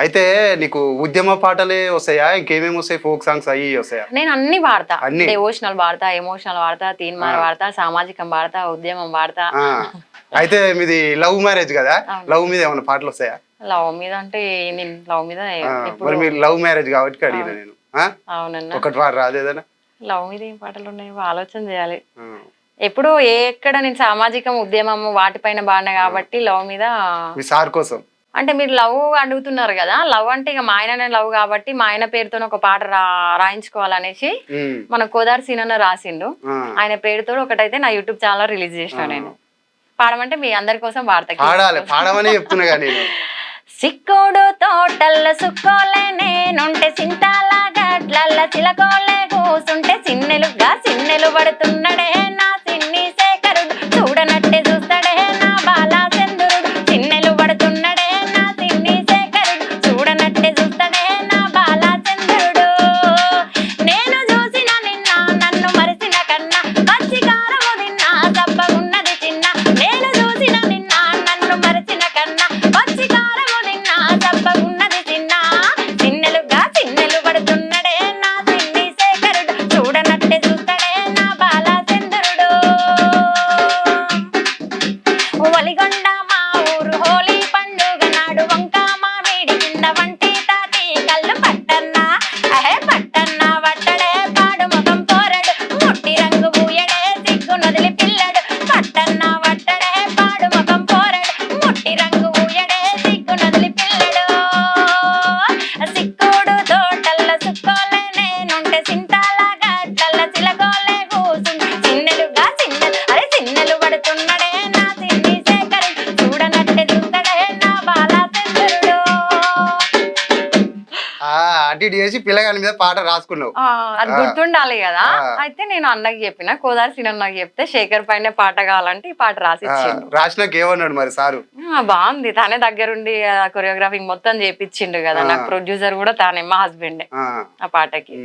అయితే నీకు ఉద్యమ పాటలే వస్తాయా? ఇంకేమేమి వస్తాయి? ఫోక్ సాంగ్స్ అయ్యి వస్తాయా? నేను అన్ని పాడతా. అన్ని డివోషనల్ పాడతా, ఎమోషనల్ పాడతా, తీన్మార్ పాడతా, సామాజికం పాడతా, ఉద్యమం పాడతా. అయితే మీది లవ్ మ్యారేజ్ కదా, లవ్ మీద ఏమైనా పాటలు వస్తాయా? లవ్ మీద అంటే నేను లవ్ మీద మరి మీరు లవ్ మ్యారేజ్ కాబట్టి అడిగిన నేను. అవునన్నా, ఒకటి వాడు రాదేదన్నా లవ్ మీద ఏం పాటలు ఉన్నాయో ఆలోచన చేయాలి. ఎప్పుడు ఎక్కడ నేను సామాజికం ఉద్యమం వాటిపైన బాడిన కాబట్టి లవ్ మీద. మీ సార్ కోసం అంటే మీరు లవ్ అడుగుతున్నారు కదా, లవ్ అంటే ఇక మా ఆయన లవ్ కాబట్టి మా ఆయన పేరుతో ఒక పాట రాయించుకోవాలనేసి మన కోదారి సీనన్న రాసిండు. ఆయన పేరుతో ఒకటైతే నా యూట్యూబ్ ఛానల్ రిలీజ్ చేసిన. నేను పాడమంటే మీ అందరి కోసం పాడమని చెప్తున్నా కానీ. సిక్కుడు తోటల్ల సుక్కోలే నేనుంటే సింతాల గట్లల్ల చిలకోలే కూసుంటే సిన్నెలుగా సిన్నెలు పడుతున్నడే నా సిన్ని శేఖరుడు, చూడనట్టే చూస్తాడే నా బాలా చంద్రుడు. సిన్నెలు పడుతున్నడే నా సిన్ని శేఖరుడు, చూడనట్టే చూస్తాడే నా బాలా చంద్రుడు. నేను చూసిన నిన్న నన్ను మరిసిన కన్నా పచ్చికారము తిన్నా సబ్బగున్నది చిన్న. నేను చూసిన నిన్న నన్ను మరిచిన కన్నా పచ్చికారము తిన్నా సబ్బగున్నది చిన్న. సిన్నెలుగా సిన్నెలు పడుతున్నడే నా సిన్ని శేఖరుడు, చూడనట్టే చూస్తాడే నా బాలా చంద్రుడు. వలిగొండ మా ఊరు హోలీ పండుగ నాడు వంక మామిడి కింద వంటి తాటి కళ్ళు పట్టన్నా పట్టన్నా వట్టడే పాడు ముఖం పోరడు, ముట్టి రంగు బూయడే సిగ్గు నదిలి పిల్లడు. పట్టన్నా వట్టడే పాడు ముఖం పోరడు, ముట్టి రంగు బూయడే సిగ్గు నదిలి పిల్లడు. సిక్కుడు తోటల్ల సుక్కోలే నేనుంటే సింతాల గట్లల్ల చిలకోలే కూసుంటే సిన్నెలుగా సిన్నెలు సిన్నెలు పడుతున్నడే నా సిన్ని శేఖరుడు, చూడనట్టే చూస్తాడే నా బాలా చంద్రుడు. అటు ఇటు చేసి పిల్లగాని మీద పాట రాసుకున్నావు. అది గుర్తుండాలి కదా. అయితే నేను అన్నకి చెప్పిన, కోదారి సీనన్నకి చెప్తే శేఖర్ పైన పాట కావాలంటే ఈ పాట రాసిచ్చిండు. రాసినాక ఏమన్నాడు మరి సారు? బాగుంది, తానే దగ్గరుండి కొరియోగ్రాఫింగ్ మొత్తం చేపించిండు కదా. నాకు ప్రొడ్యూసర్ కూడా తానే, మా హస్బెండే ఆ పాటకి.